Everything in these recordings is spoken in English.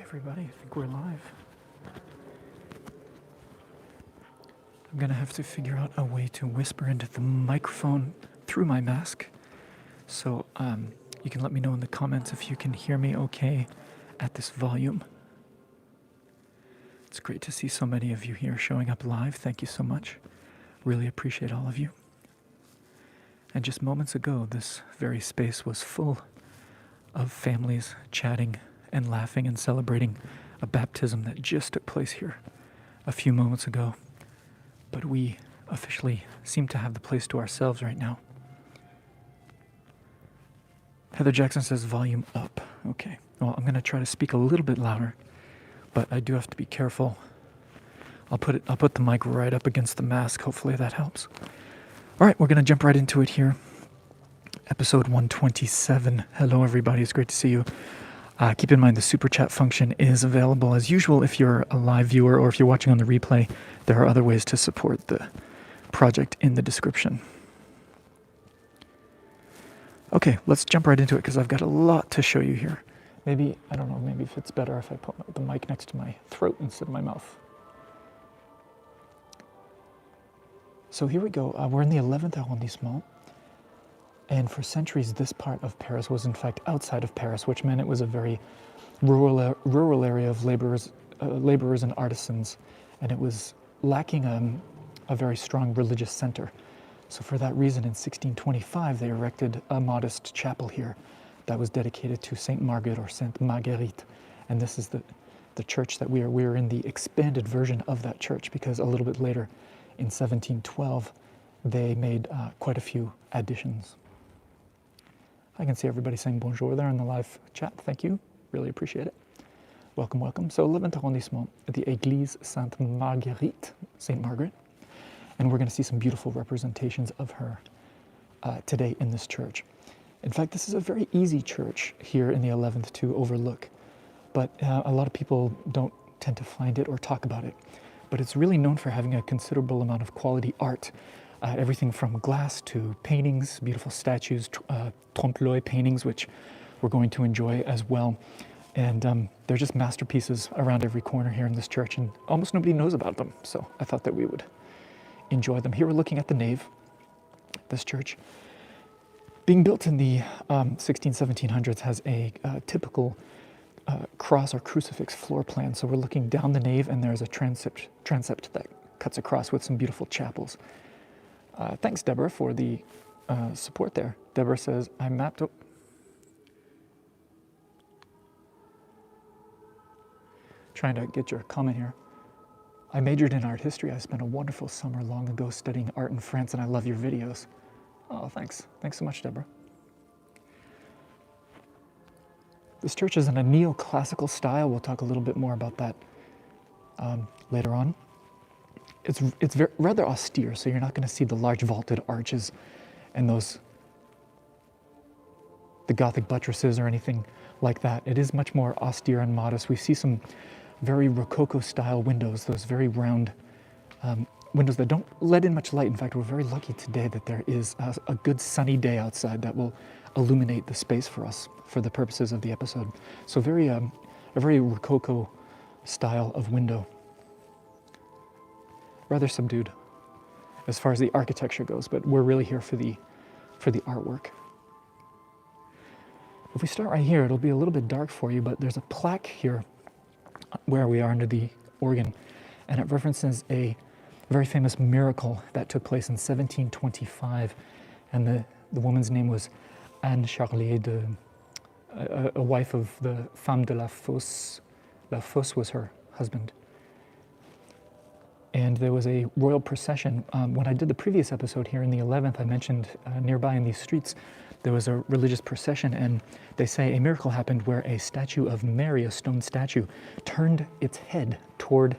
Everybody, I think we're live. I'm gonna have to figure out a way to whisper into the microphone through my mask. So you can let me know in the comments if you can hear me okay at this volume. It's great to see so many of you here showing up live. Thank you so much. Really appreciate all of you. And just moments ago, this very space was full of families chatting and laughing and celebrating a baptism that just took place here a few moments ago. But we officially seem to have the place to ourselves right now. Heather Jackson says volume up. Okay, well, I'm going to try to speak a little bit louder, but I do have to be careful. I'll put the mic right up against the mask. Hopefully that helps. All right, we're going to jump right into it here. Episode 127. Hello, everybody. It's great to see you. Keep in mind the super chat function is available as usual if you're a live viewer or if you're watching on the replay. There are other ways to support the project in the description. Okay, let's jump right into it because I've got a lot to show you here. Maybe, I don't know, maybe if it's better if I put the mic next to my throat instead of my mouth. So here we go. We're in the 11th arrondissement. And for centuries, this part of Paris was in fact outside of Paris, which meant it was a very rural area of laborers and artisans, and it was lacking a very strong religious center. So for that reason, in 1625, they erected a modest chapel here that was dedicated to Saint Margaret or Sainte-Marguerite, and this is the church that we are in the expanded version of that church, because a little bit later, in 1712, they made quite a few additions. I can see everybody saying bonjour there in the live chat. Thank you. Really appreciate it. Welcome, welcome. So 11th arrondissement, the Église Sainte-Marguerite, St. Margaret. And we're going to see some beautiful representations of her today in this church. In fact, this is a very easy church here in the 11th to overlook. But a lot of people don't tend to find it or talk about it. But it's really known for having a considerable amount of quality art. Everything from glass to paintings, beautiful statues, trompe paintings, which we're going to enjoy as well. And they're just masterpieces around every corner here in this church, and almost nobody knows about them. So I thought that we would enjoy them. Here we're looking at the nave, this church. Being built in the 1700s has a typical cross or crucifix floor plan. So we're looking down the nave, and there's a transept that cuts across with some beautiful chapels. Thanks, Deborah, for the support there. Deborah says, I mapped up. Trying to get your comment here. I majored in art history. I spent a wonderful summer long ago studying art in France, and I love your videos. Oh, thanks. Thanks so much, Deborah. This church is in a neoclassical style. We'll talk a little bit more about that later on. It's rather austere, so you're not going to see the large vaulted arches and the Gothic buttresses or anything like that. It is much more austere and modest. We see some very Rococo style windows, those very round windows that don't let in much light. In fact, we're very lucky today that there is a good sunny day outside that will illuminate the space for us for the purposes of the episode. So a very Rococo style of window. Rather subdued as far as the architecture goes, but we're really here for the artwork. If we start right here, it'll be a little bit dark for you, but there's a plaque here where we are under the organ, and it references a very famous miracle that took place in 1725, and the woman's name was Anne Charlier, a wife of the Femme de la Fosse. La Fosse was her husband. And there was a royal procession. When I did the previous episode here in the 11th, I mentioned nearby in these streets, there was a religious procession, and they say a miracle happened where a statue of Mary, a stone statue, turned its head toward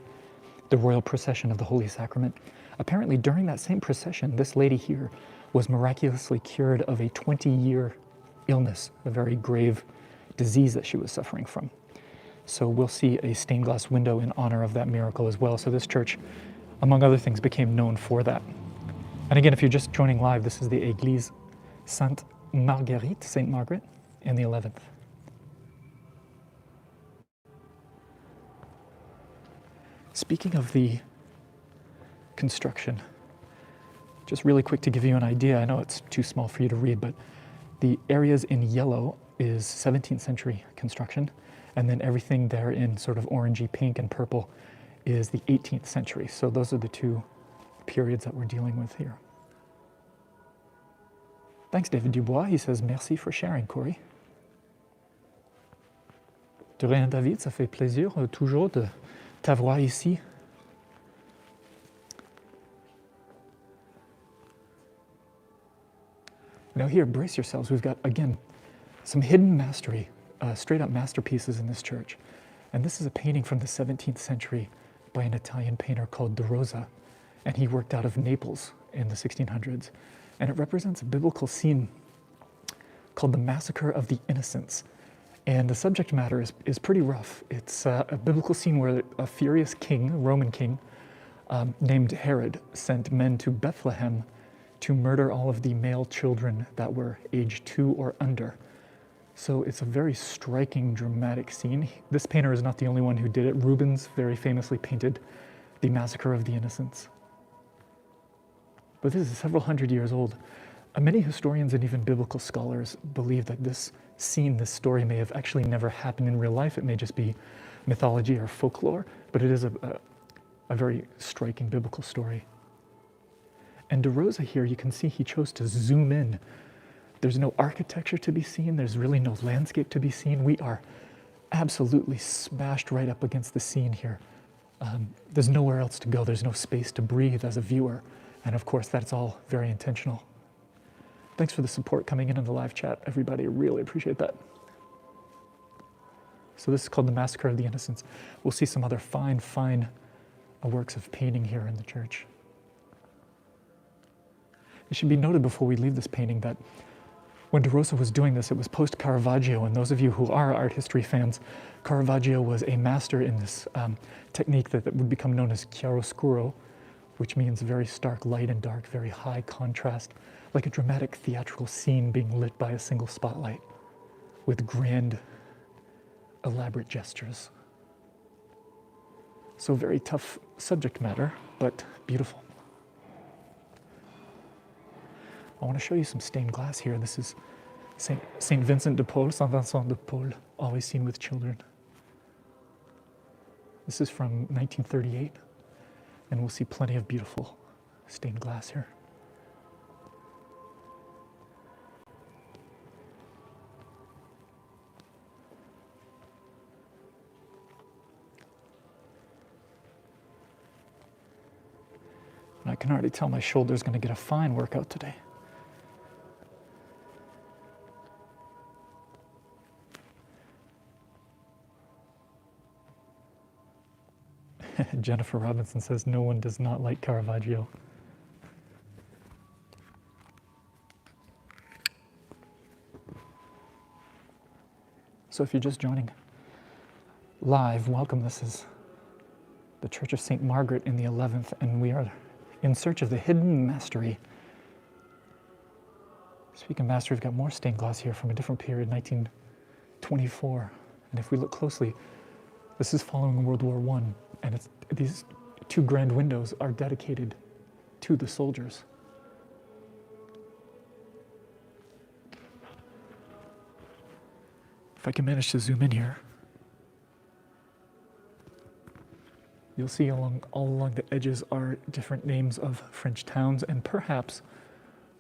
the royal procession of the Holy Sacrament. Apparently, during that same procession, this lady here was miraculously cured of a 20-year illness, a very grave disease that she was suffering from. So we'll see a stained glass window in honor of that miracle as well. So this church, among other things, became known for that. And again, if you're just joining live, this is the Église Sainte-Marguerite, St. Margaret, in the 11th. Speaking of the construction, just really quick to give you an idea, I know it's too small for you to read, but the areas in yellow is 17th century construction, and then everything there in sort of orangey pink and purple is the 18th century. So those are the two periods that we're dealing with here. Thanks, David Dubois. He says, merci for sharing, Corey. De rien, David, ça fait plaisir toujours de t'avoir ici. Now here, brace yourselves. We've got, again, some hidden mastery, straight up masterpieces in this church. And this is a painting from the 17th century by an Italian painter called De Rosa. And he worked out of Naples in the 1600s. And it represents a biblical scene called the Massacre of the Innocents. And the subject matter is pretty rough. It's a biblical scene where a furious king, a Roman king, named Herod, sent men to Bethlehem to murder all of the male children that were age 2 or under. So it's a very striking, dramatic scene. This painter is not the only one who did it. Rubens very famously painted the Massacre of the Innocents. But this is several hundred years old. Many historians and even biblical scholars believe that this scene, this story, may have actually never happened in real life. It may just be mythology or folklore, but it is a very striking biblical story. And De Rosa here, you can see he chose to zoom in. There's no architecture to be seen. There's really no landscape to be seen. We are absolutely smashed right up against the scene here. There's nowhere else to go. There's no space to breathe as a viewer. And of course, that's all very intentional. Thanks for the support coming in the live chat, everybody. I really appreciate that. So this is called the Massacre of the Innocents. We'll see some other fine works of painting here in the church. It should be noted before we leave this painting that when De Rosa was doing this, it was post-Caravaggio, and those of you who are art history fans, Caravaggio was a master in this technique that would become known as chiaroscuro, which means very stark light and dark, very high contrast, like a dramatic theatrical scene being lit by a single spotlight with grand, elaborate gestures. So very tough subject matter, but beautiful. I want to show you some stained glass here. This is Saint Vincent de Paul, Saint Vincent de Paul, always seen with children. This is from 1938, and we'll see plenty of beautiful stained glass here. And I can already tell my shoulder's going to get a fine workout today. Jennifer Robinson says, no one does not like Caravaggio. So if you're just joining live, welcome. This is the Church of St. Margaret in the 11th, and we are in search of the hidden mastery. Speaking of mastery, we've got more stained glass here from a different period, 1924. And if we look closely, this is following World War I, and these two grand windows are dedicated to the soldiers. If I can manage to zoom in here, you'll see all along the edges are different names of French towns, and perhaps,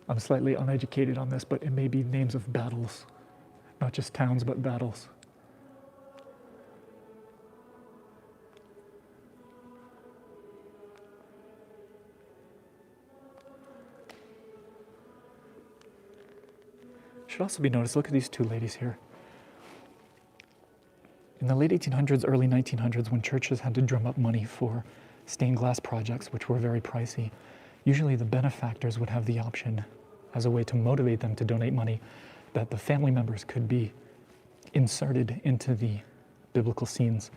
I'm slightly uneducated on this, but it may be names of battles, not just towns, but battles. Should also be noticed, look at these two ladies here. In the late 1800s, early 1900s, when churches had to drum up money for stained glass projects, which were very pricey, usually the benefactors would have the option, as a way to motivate them to donate money, that the family members could be inserted into the biblical scenes.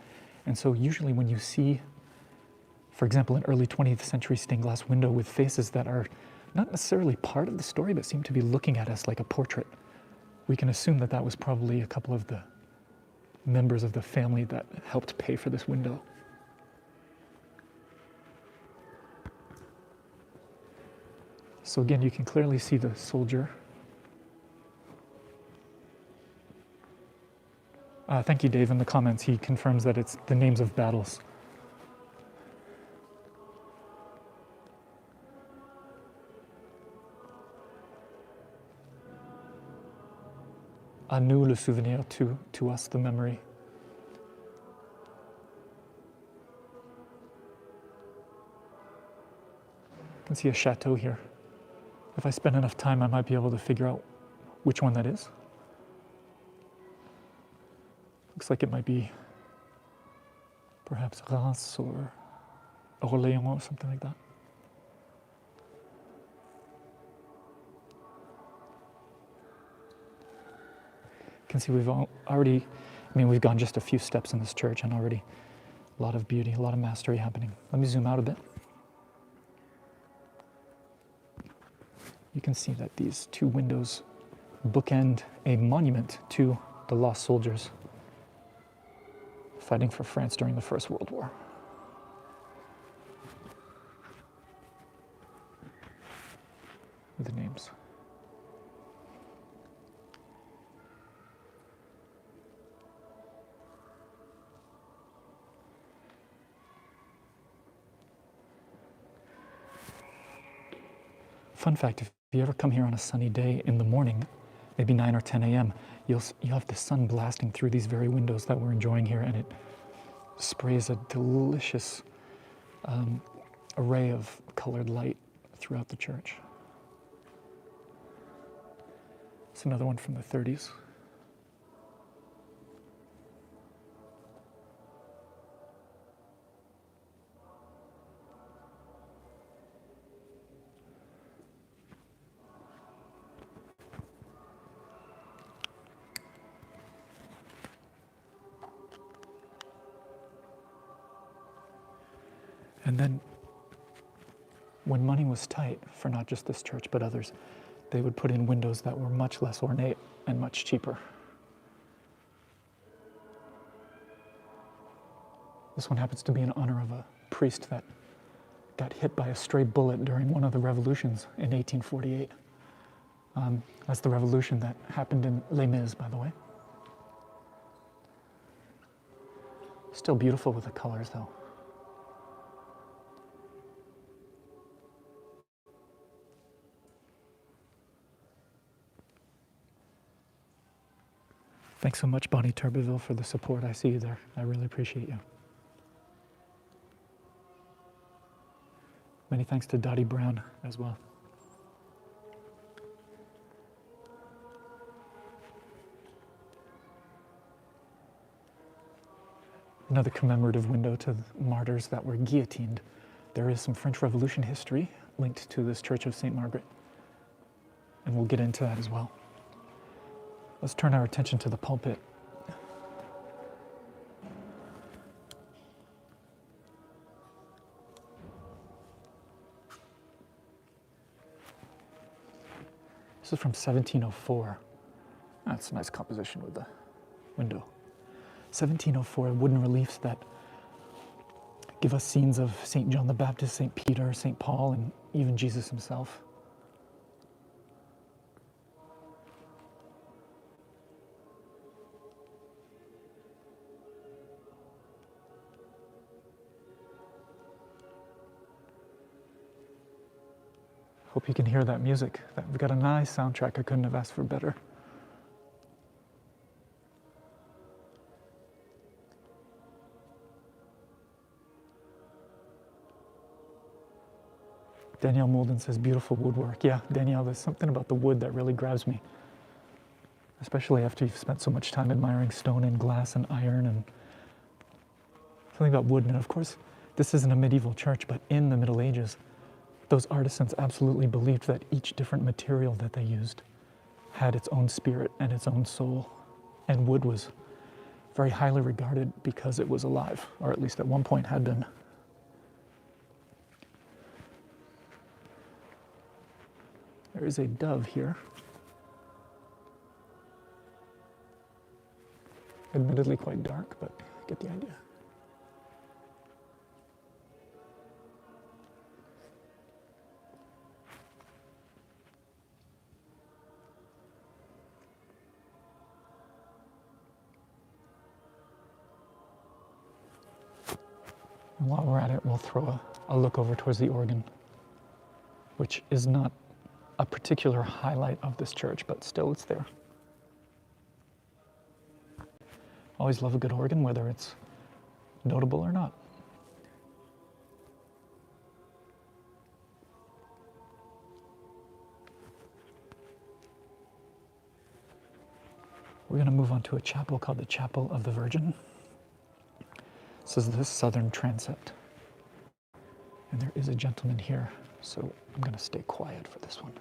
And so usually when you see, for example, an early 20th century stained glass window with faces that are not necessarily part of the story, but seem to be looking at us like a portrait, we can assume that that was probably a couple of the members of the family that helped pay for this window. So again, you can clearly see the soldier. Thank you, Dave, in the comments. He confirms that it's the names of battles. À nous le souvenir, to us the memory. You can see a chateau here. If I spend enough time, I might be able to figure out which one that is. Looks like it might be perhaps Reims or Orléans or something like that. You can see we've already, we've gone just a few steps in this church and already a lot of beauty, a lot of mastery happening. Let me zoom out a bit. You can see that these two windows bookend a monument to the lost soldiers fighting for France during the First World War. With the names. Fun fact, if you ever come here on a sunny day in the morning, maybe 9 or 10 a.m., you'll have the sun blasting through these very windows that we're enjoying here, and it sprays a delicious array of colored light throughout the church. It's another one from the 30s. And then, when money was tight, for not just this church but others, they would put in windows that were much less ornate and much cheaper. This one happens to be in honor of a priest that got hit by a stray bullet during one of the revolutions in 1848. That's the revolution that happened in Les Mis, by the way. Still beautiful with the colors, though. Thanks so much, Bonnie Turbeville, for the support. I see you there. I really appreciate you. Many thanks to Dottie Brown as well. Another commemorative window to the martyrs that were guillotined. There is some French Revolution history linked to this Church of St. Margaret, and we'll get into that as well. Let's turn our attention to the pulpit. This is from 1704. That's a nice composition with the window. 1704 wooden reliefs that give us scenes of St. John the Baptist, St. Peter, St. Paul, and even Jesus himself. Hope you can hear that music. We've got a nice soundtrack. I couldn't have asked for better. Danielle Molden says, beautiful woodwork. Yeah, Danielle, there's something about the wood that really grabs me. Especially after you've spent so much time admiring stone and glass and iron and something about wood. And of course, this isn't a medieval church, but in the Middle Ages, those artisans absolutely believed that each different material that they used had its own spirit and its own soul. And wood was very highly regarded because it was alive, or at least at one point had been. There is a dove here. Admittedly quite dark, but get the idea. And while we're at it, we'll throw a look over towards the organ, which is not a particular highlight of this church, but still it's there. Always love a good organ, whether it's notable or not. We're going to move on to a chapel called the Chapel of the Virgin. This is the southern transept. And there is a gentleman here, so I'm going to stay quiet for this one.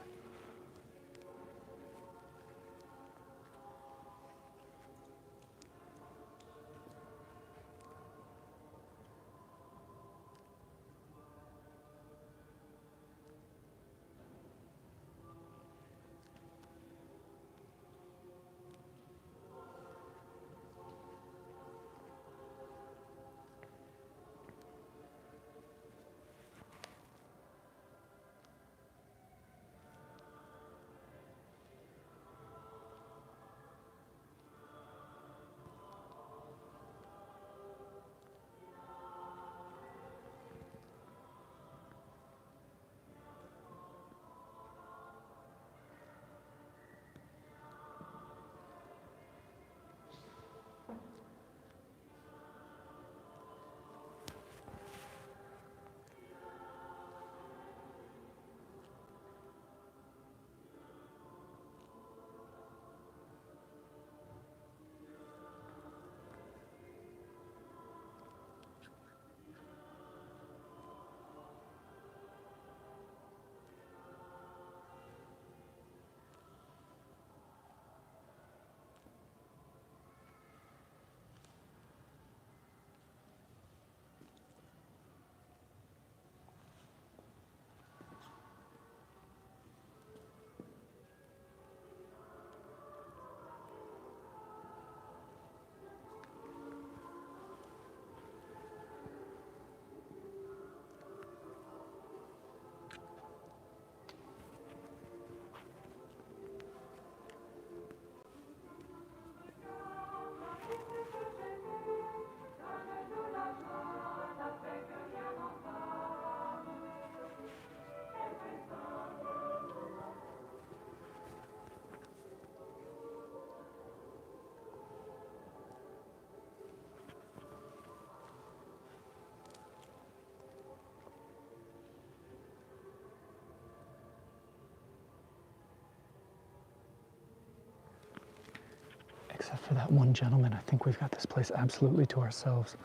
Except for that one gentleman, I think we've got this place absolutely to ourselves.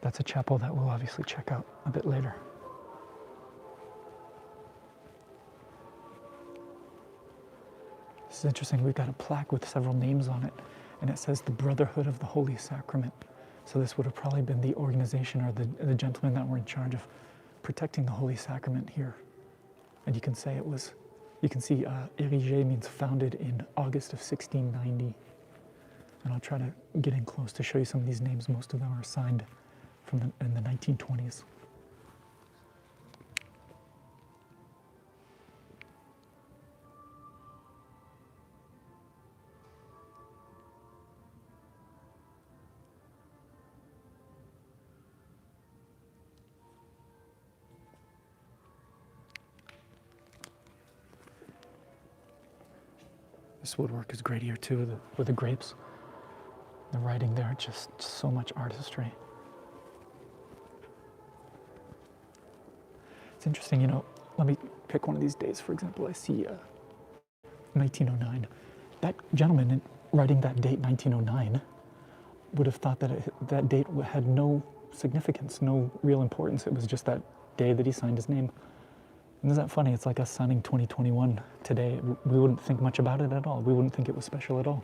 That's a chapel that we'll obviously check out a bit later. This is interesting. We've got a plaque with several names on it, and it says the Brotherhood of the Holy Sacrament. So this would have probably been the organization or the gentlemen that were in charge of protecting the Holy Sacrament here. And you can say it was, you can see érigé means founded in August of 1690. And I'll try to get in close to show you some of these names. Most of them are signed from in the 1920s. This woodwork is great here too, with the grapes. The writing there, just so much artistry. It's interesting, you know, let me pick one of these days. For example, I see 1909. That gentleman writing that date, 1909, would have thought that that date had no significance, no real importance. It was just that day that he signed his name. And isn't that funny? It's like us signing 2021 today. We wouldn't think much about it at all. We wouldn't think it was special at all.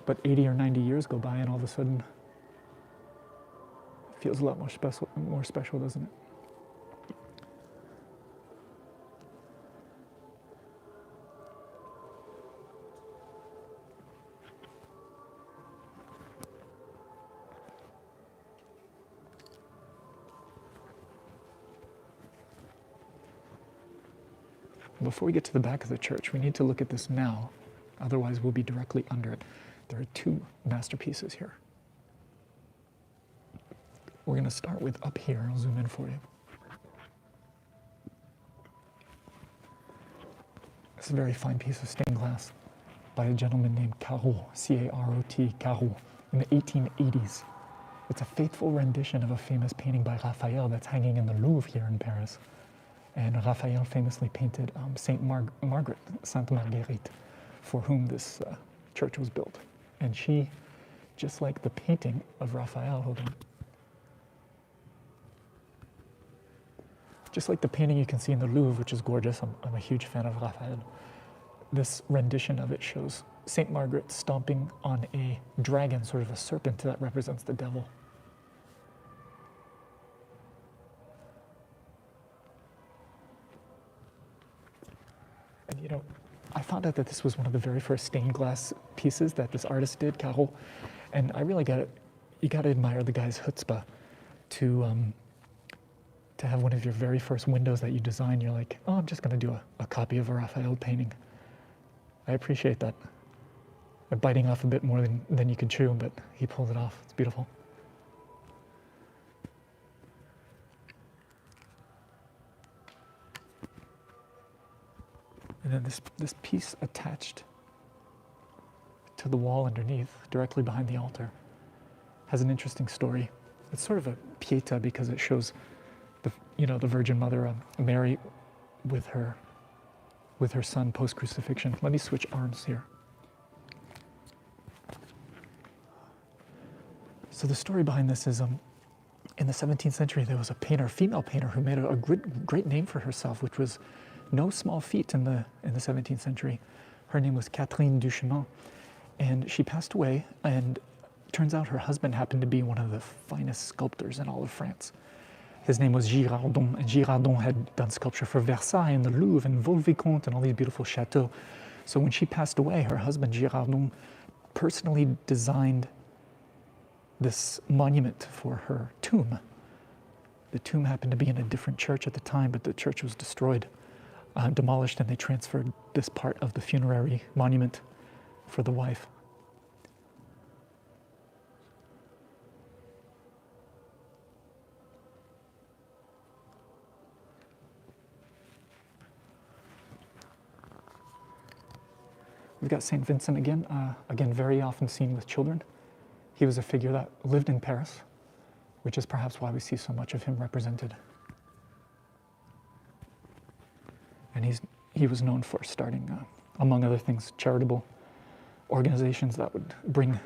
But 80 or 90 years go by and all of a sudden it feels a lot more special, doesn't it? Before we get to the back of the church, we need to look at this now. Otherwise, we'll be directly under it. There are two masterpieces here. we're going to start with up here. I'll zoom in for you. It's a very fine piece of stained glass by a gentleman named Carot, C-A-R-O-T, Carot, in the 1880s. It's a faithful rendition of a famous painting by Raphael that's hanging in the Louvre here in Paris. And Raphael famously painted Sainte-Marguerite, for whom this church was built. And she, just like the painting of Raphael, hold on. Just like the painting you can see in the Louvre, which is gorgeous, I'm a huge fan of Raphael, this rendition of it shows Saint Margaret stomping on a dragon, sort of a serpent that represents the devil. And you know, I found out that this was one of the very first stained glass pieces that this artist did, Carot, and I really you gotta admire the guy's chutzpah to have one of your very first windows that you design. You're like, oh, I'm just gonna do a copy of a Raphael painting. I appreciate that. I'm biting off a bit more than you can chew, but he pulled it off. It's beautiful. And then this piece attached to the wall underneath, directly behind the altar, has an interesting story. It's sort of a pieta because it shows the Virgin Mother, Mary, with her son post-crucifixion. Let me switch arms here. So the story behind this is, in the 17th century, there was a painter, female painter, who made a great name for herself, which was no small feat in the 17th century. Her name was Catherine Duchemin, and she passed away, and turns out her husband happened to be one of the finest sculptors in all of France. His name was Girardon, and Girardon had done sculpture for Versailles and the Louvre and Vaux-le-Vicomte and all these beautiful chateaux. So when she passed away, her husband Girardon personally designed this monument for her tomb. The tomb happened to be in a different church at the time, but the church was destroyed, demolished, and they transferred this part of the funerary monument for the wife. We've got St. Vincent again, very often seen with children. He was a figure that lived in Paris, which is perhaps why we see so much of him represented. And he was known for starting, among other things, charitable organizations that would bring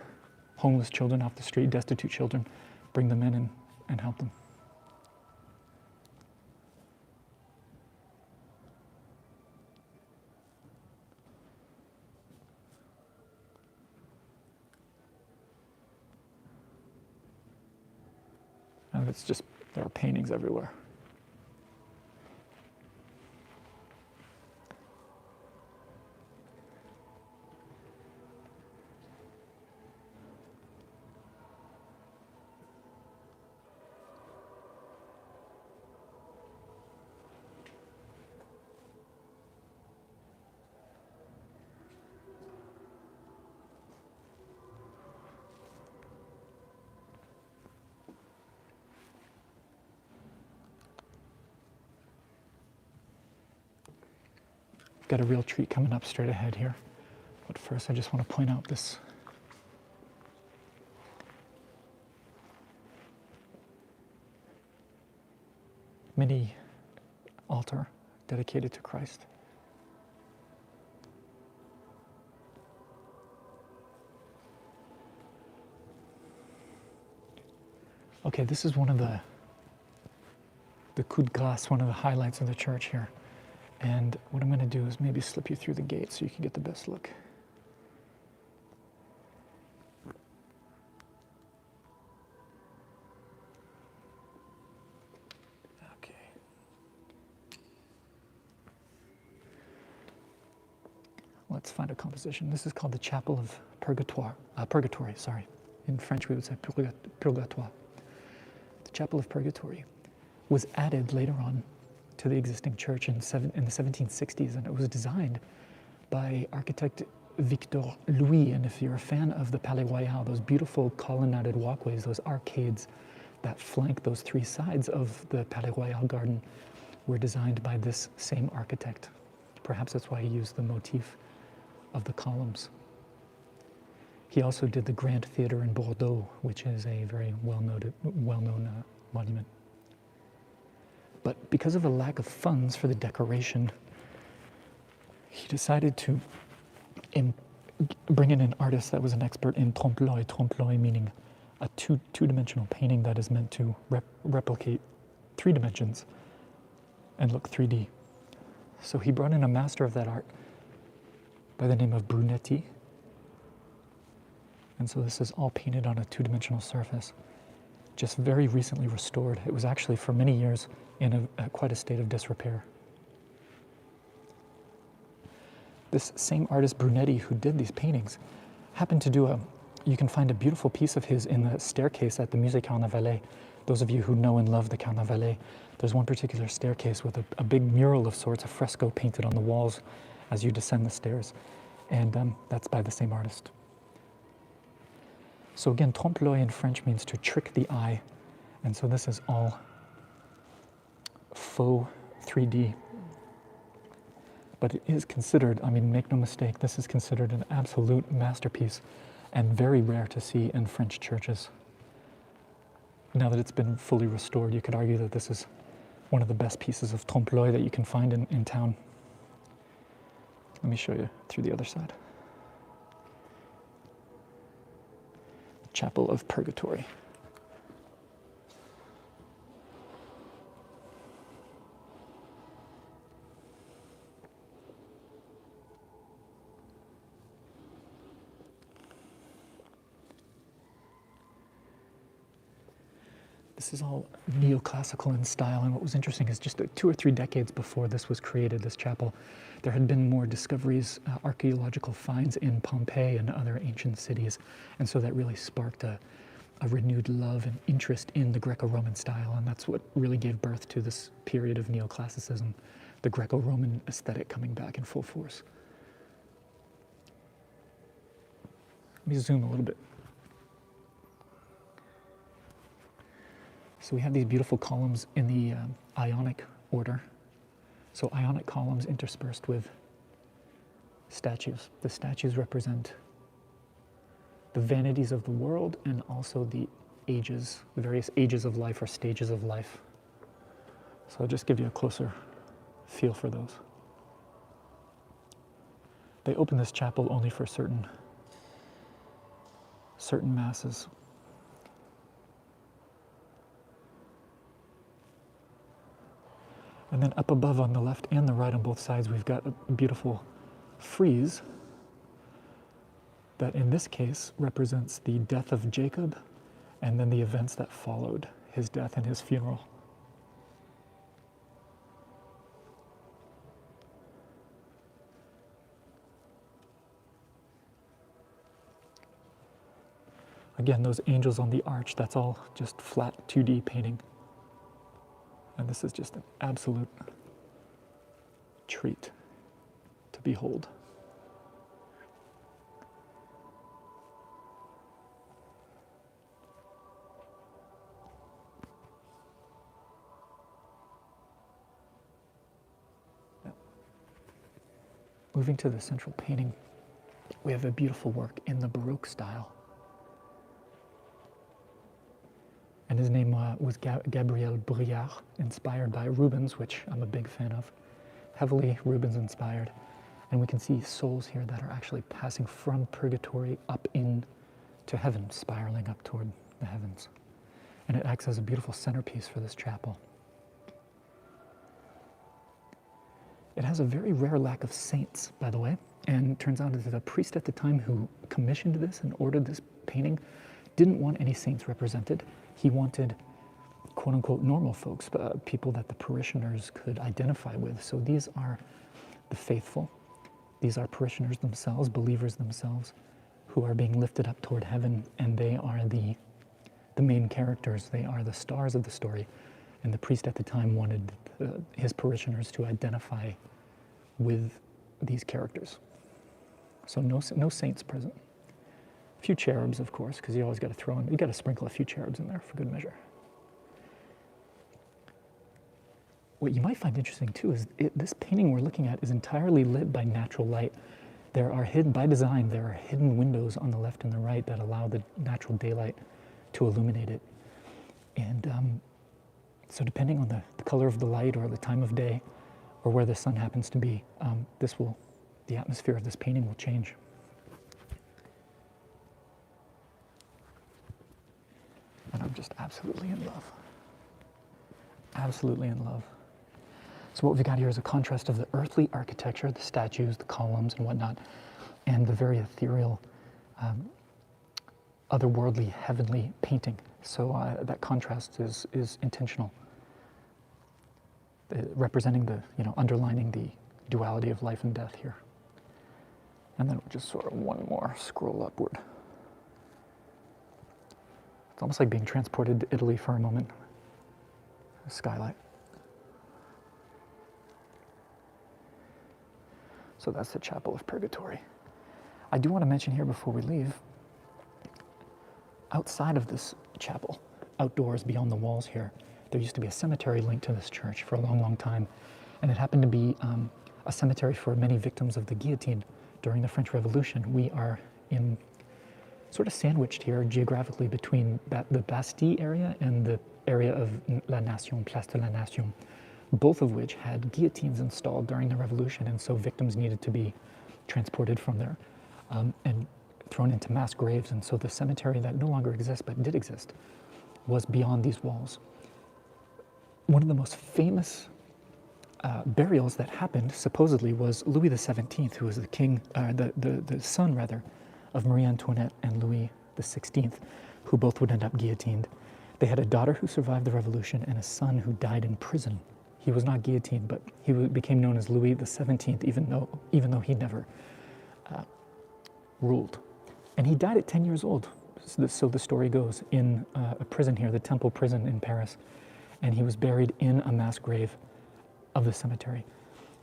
homeless children off the street, destitute children, bring them in and help them. And it's just, there are paintings everywhere. Got a real treat coming up straight ahead here. But first I just want to point out this mini altar dedicated to Christ. Okay, this is one of the coup de grâce, one of the highlights of the church here. And what I'm going to do is maybe slip you through the gate so you can get the best look. Okay. Let's find a composition. This is called the Chapel of Purgatory, sorry. In French we would say Purgatoire. The Chapel of Purgatory was added later on to the existing church in the 1760s, and it was designed by architect Victor Louis. And if you're a fan of the Palais Royal, those beautiful colonnaded walkways, those arcades that flank, those three sides of the Palais Royal garden were designed by this same architect. Perhaps that's why he used the motif of the columns. He also did the Grand Theatre in Bordeaux, which is a very well-known monument. But because of a lack of funds for the decoration, he decided to bring in an artist that was an expert in trompe-l'œil meaning a two-dimensional painting that is meant to replicate 3 dimensions and look 3D. So he brought in a master of that art by the name of Brunetti. And so this is all painted on a 2-dimensional surface, just very recently restored. It was actually for many years in quite a state of disrepair. This same artist Brunetti who did these paintings happened to do you can find a beautiful piece of his in the staircase at the Musée Carnavalet. Those of you who know and love the Carnavalet, there's one particular staircase with a big mural of sorts, a fresco painted on the walls as you descend the stairs. And that's by the same artist. So again, trompe-l'œil in French means to trick the eye. And so this is all faux 3D. But it is considered, I mean, make no mistake, this is considered an absolute masterpiece and very rare to see in French churches. Now that it's been fully restored, you could argue that this is one of the best pieces of trompe-l'œil that you can find in town. Let me show you through the other side. The Chapel of Purgatory. This is all neoclassical in style, and what was interesting is just 2 or 3 decades before this was created, this chapel, there had been more discoveries, archaeological finds in Pompeii and other ancient cities, and so that really sparked a renewed love and interest in the Greco-Roman style, and that's what really gave birth to this period of neoclassicism, the Greco-Roman aesthetic coming back in full force. Let me zoom a little bit. So we have these beautiful columns in the Ionic order. So Ionic columns interspersed with statues. The statues represent the vanities of the world and also the ages, the various ages of life or stages of life. So I'll just give you a closer feel for those. They open this chapel only for certain masses. And then up above on the left and the right on both sides, we've got a beautiful frieze that in this case represents the death of Jacob and then the events that followed his death and his funeral. Again, those angels on the arch, that's all just flat 2D painting. And this is just an absolute treat to behold. Now, moving to the central painting, we have a beautiful work in the Baroque style. And his name was Gabriel Briard, inspired by Rubens, which I'm a big fan of, heavily Rubens inspired. And we can see souls here that are actually passing from purgatory up into heaven, spiraling up toward the heavens. And it acts as a beautiful centerpiece for this chapel. It has a very rare lack of saints, by the way, and it turns out that the priest at the time who commissioned this and ordered this painting didn't want any saints represented. He wanted, quote-unquote, normal folks, people that the parishioners could identify with. So these are the faithful. These are parishioners themselves, believers themselves, who are being lifted up toward heaven, and they are the main characters. They are the stars of the story. And the priest at the time wanted his parishioners to identify with these characters. So no saints present. A few cherubs, of course, because you always got to throw in, you got to sprinkle a few cherubs in there for good measure. what you might find interesting too is this painting we're looking at is entirely lit by natural light. There are hidden, by design, there are hidden windows on the left and the right that allow the natural daylight to illuminate it. And so depending on the color of the light or the time of day or where the sun happens to be, the atmosphere of this painting will change. And I'm just absolutely in love. Absolutely in love. So what we've got here is a contrast of the earthly architecture, the statues, the columns and whatnot, and the very ethereal, otherworldly, heavenly painting. So that contrast is intentional, representing underlining the duality of life and death here. And then just sort of one more scroll upward. It's almost like being transported to Italy for a moment. A skylight. So that's the Chapel of Purgatory. I do want to mention here before we leave, outside of this chapel, outdoors beyond the walls here, there used to be a cemetery linked to this church for a long, long time. And it happened to be a cemetery for many victims of the guillotine during the French Revolution. We are in sort of sandwiched here geographically between the Bastille area and the area of La Nation, Place de la Nation, both of which had guillotines installed during the Revolution, and so victims needed to be transported from there and thrown into mass graves. And so the cemetery that no longer exists but did exist was beyond these walls. One of the most famous burials that happened supposedly was Louis XVII, who was the king, the son rather, of Marie Antoinette and Louis XVI, who both would end up guillotined. They had a daughter who survived the revolution and a son who died in prison. He was not guillotined, but he became known as Louis XVII, even though he never ruled. And he died at 10 years old, so the story goes, in a prison here, the Temple prison in Paris. And he was buried in a mass grave of the cemetery.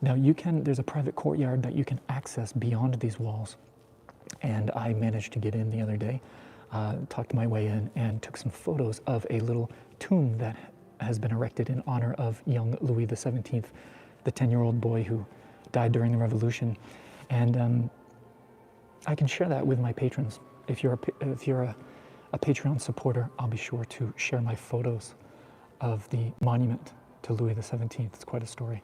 Now there's a private courtyard that you can access beyond these walls. And I managed to get in the other day, talked my way in, and took some photos of a little tomb that has been erected in honor of young Louis XVII, the 10-year-old boy who died during the revolution. And I can share that with my patrons. If you're a Patreon supporter, I'll be sure to share my photos of the monument to Louis XVII. It's quite a story.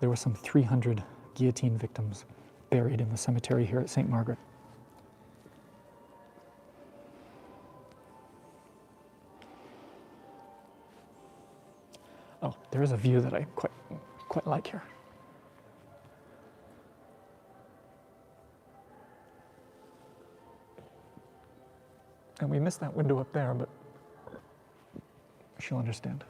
There were some 300 guillotine victims buried in the cemetery here at St. Margaret. Oh, there is a view that I quite like here. And we missed that window up there, but she'll understand.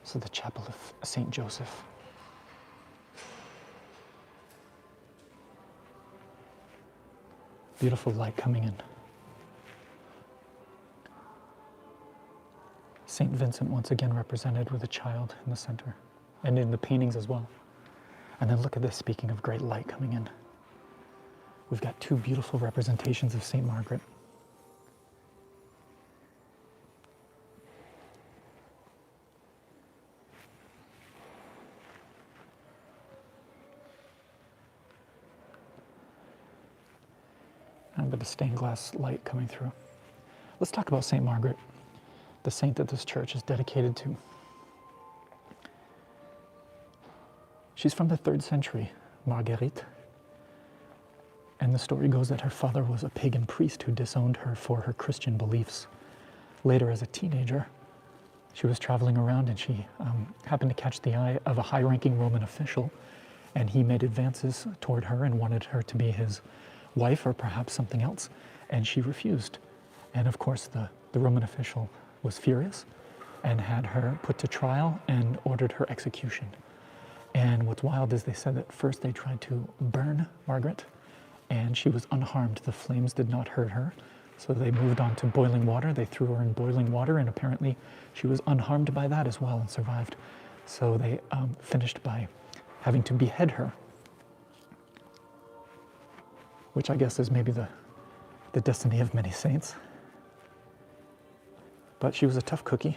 So the Chapel of St. Joseph. Beautiful light coming in. St. Vincent once again represented with a child in the center, and in the paintings as well. And then look at this, speaking of great light coming in. We've got two beautiful representations of St. Margaret. And a bit of stained glass light coming through. Let's talk about St. Margaret, the saint that this church is dedicated to. She's from the 3rd century, Marguerite. And the story goes that her father was a pagan priest who disowned her for her Christian beliefs. Later, as a teenager, she was traveling around and she happened to catch the eye of a high-ranking Roman official, and he made advances toward her and wanted her to be his wife or perhaps something else, and she refused. And of course, the Roman official was furious and had her put to trial and ordered her execution. And what's wild is they said that first they tried to burn Margaret, and she was unharmed. The flames did not hurt her, So they moved on to boiling water. They threw her in boiling water, and apparently she was unharmed by that as well and survived. So they finished by having to behead her, which I guess is maybe the destiny of many saints. But she was a tough cookie,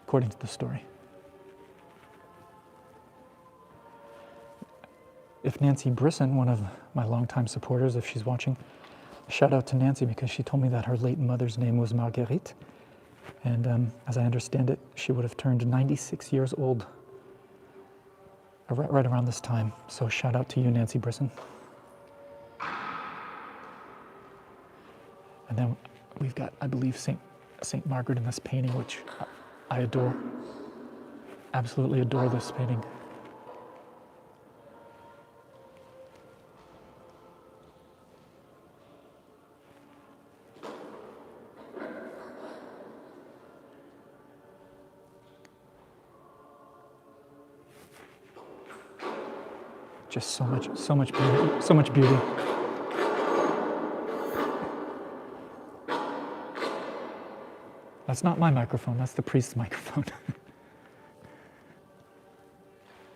according to the story. If Nancy Brisson, one of my longtime supporters, if she's watching, shout out to Nancy because she told me that her late mother's name was Marguerite. And as I understand it, she would have turned 96 years old right around this time. So shout out to you, Nancy Brisson. And then we've got, I believe, Saint Margaret in this painting, which I adore. Absolutely adore this painting. Just so much beauty, so much beauty. That's not my microphone, that's the priest's microphone.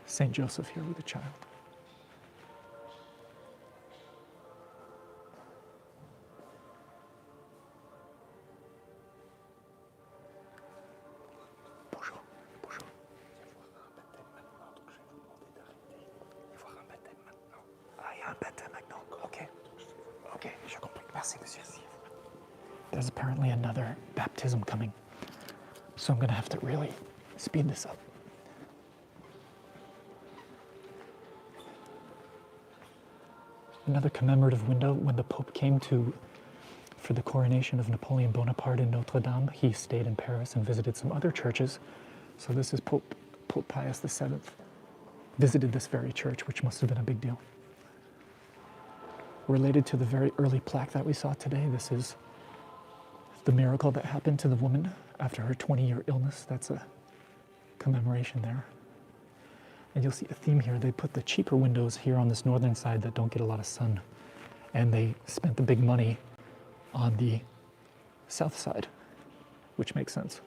Saint Joseph here with a child. Bonjour, bonjour. Ah, il y a un baptême maintenant. Ok, ok, je comprends. Merci, monsieur. There's apparently another baptism coming, so I'm going to have to really speed this up. Another commemorative window. When the Pope came for the coronation of Napoleon Bonaparte in Notre Dame, he stayed in Paris and visited some other churches. So this is Pope Pius VII visited this very church, which must have been a big deal. Related to the very early plaque that we saw today, this is the miracle that happened to the woman after her 20-year illness. That's a commemoration there. And you'll see a theme here. They put the cheaper windows here on this northern side that don't get a lot of sun. And they spent the big money on the south side, which makes sense.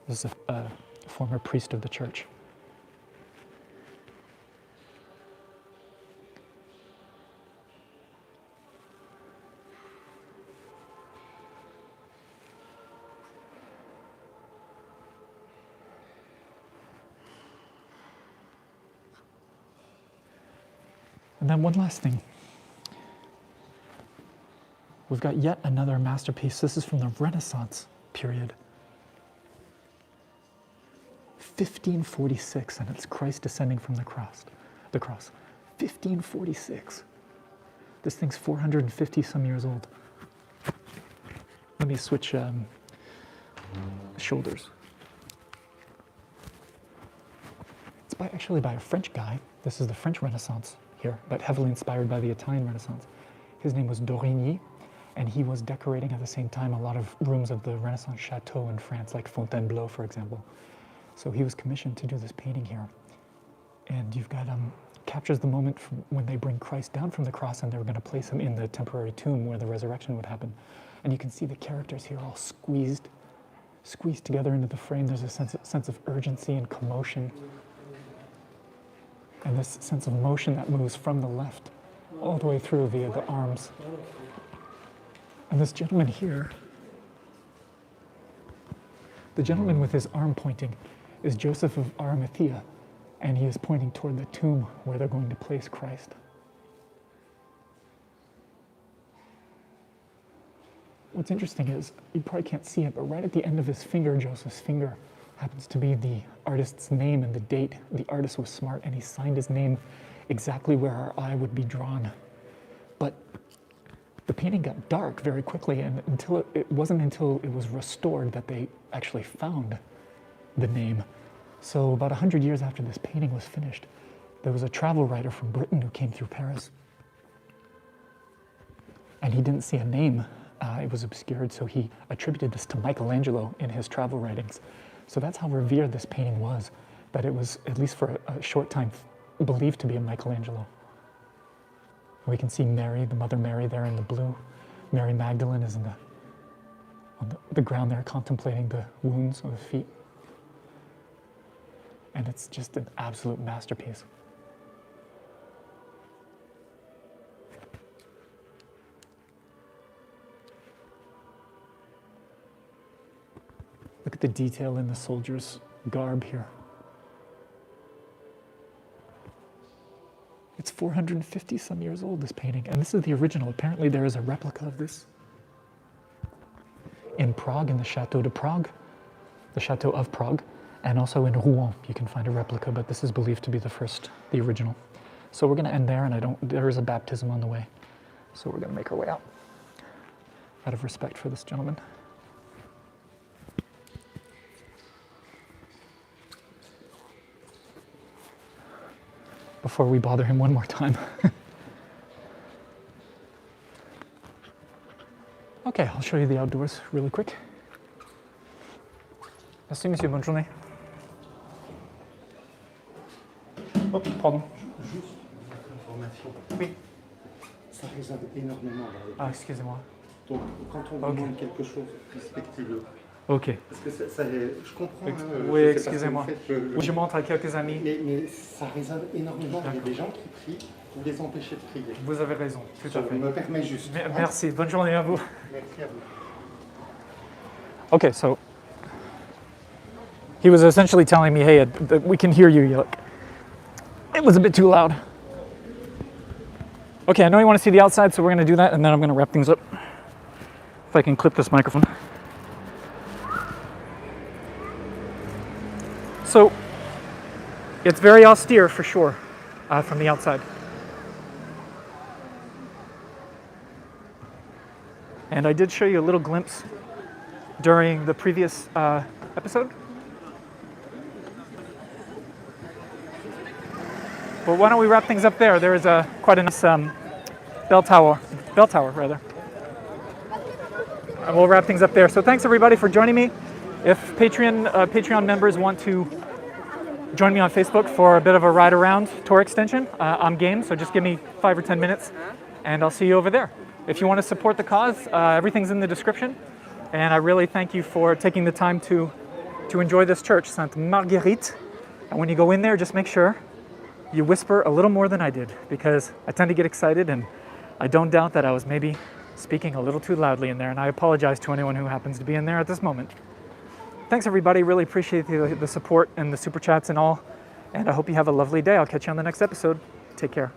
This is a former priest of the church. And then one last thing. We've got yet another masterpiece. This is from the Renaissance period. 1546, and it's Christ descending from the cross. 1546. This thing's 450 some years old. Let me switch shoulders. It's actually by a French guy. This is the French Renaissance here, but heavily inspired by the Italian Renaissance. His name was Dorigny, and he was decorating at the same time a lot of rooms of the Renaissance chateau in France, like Fontainebleau, for example. So he was commissioned to do this painting here. And you've got, captures the moment from when they bring Christ down from the cross and they were going to place him in the temporary tomb where the resurrection would happen. And you can see the characters here all squeezed together into the frame. There's a sense of urgency and commotion. And this sense of motion that moves from the left all the way through via the arms. And this gentleman here, the gentleman with his arm pointing, is Joseph of Arimathea, and he is pointing toward the tomb where they're going to place Christ. What's interesting is, you probably can't see it, but right at the end of his finger, Joseph's finger, happens to be the artist's name and the date. The artist was smart, and he signed his name exactly where our eye would be drawn. But the painting got dark very quickly, and it wasn't until it was restored that they actually found the name. So about 100 years after this painting was finished, there was a travel writer from Britain who came through Paris, and he didn't see a name. It was obscured, so he attributed this to Michelangelo in his travel writings. So that's how revered this painting was, that it was, at least for a short time, believed to be a Michelangelo. We can see Mary, the Mother Mary there in the blue. Mary Magdalene is on the ground there contemplating the wounds on the feet. And it's just an absolute masterpiece. Look at the detail in the soldier's garb here. It's 450 some years old, this painting, and this is the original. Apparently there is a replica of this in Prague, in the Chateau de Prague, the Chateau of Prague, and also in Rouen you can find a replica, but this is believed to be the original. So we're going to end there, and there is a baptism on the way, so we're going to make our way out of respect for this gentleman. Before we bother him one more time. Okay, I'll show you the outdoors really quick. Merci, monsieur, bonne journée. Oh, pardon. Juste une information. Oui. Ça résonne énormément là. Ah, excusez-moi. Donc, quand on demande quelque chose, respectez-le. Ok. Parce que je comprends. Oui, excusez-moi. Je montre à quelques amis. Mais ça résonne énormément. Il y a des gens qui prient pour les empêcher de prier. Vous avez raison, tout à fait. Je me permets juste. Merci, bonne journée à vous. Merci à vous. Okay, so he was essentially telling me, hey, we can hear you. Like, it was a bit too loud. Okay, I know you want to see the outside, so we're going to do that, and then I'm going to wrap things up. If I can clip this microphone. So, it's very austere for sure, from the outside. And I did show you a little glimpse during the previous episode. But why don't we wrap things up there? There is quite a nice bell tower rather. And we'll wrap things up there. So thanks everybody for joining me. If Patreon members want to join me on Facebook for a bit of a ride around tour extension, I'm game, so just give me 5 or 10 minutes and I'll see you over there. If you want to support the cause, everything's in the description. And I really thank you for taking the time to enjoy this church, Sainte-Marguerite. And when you go in there, just make sure you whisper a little more than I did, because I tend to get excited, and I don't doubt that I was maybe speaking a little too loudly in there, and I apologize to anyone who happens to be in there at this moment. Thanks everybody, really appreciate the support and the super chats and all, and I hope you have a lovely day. I'll catch you on the next episode. Take care.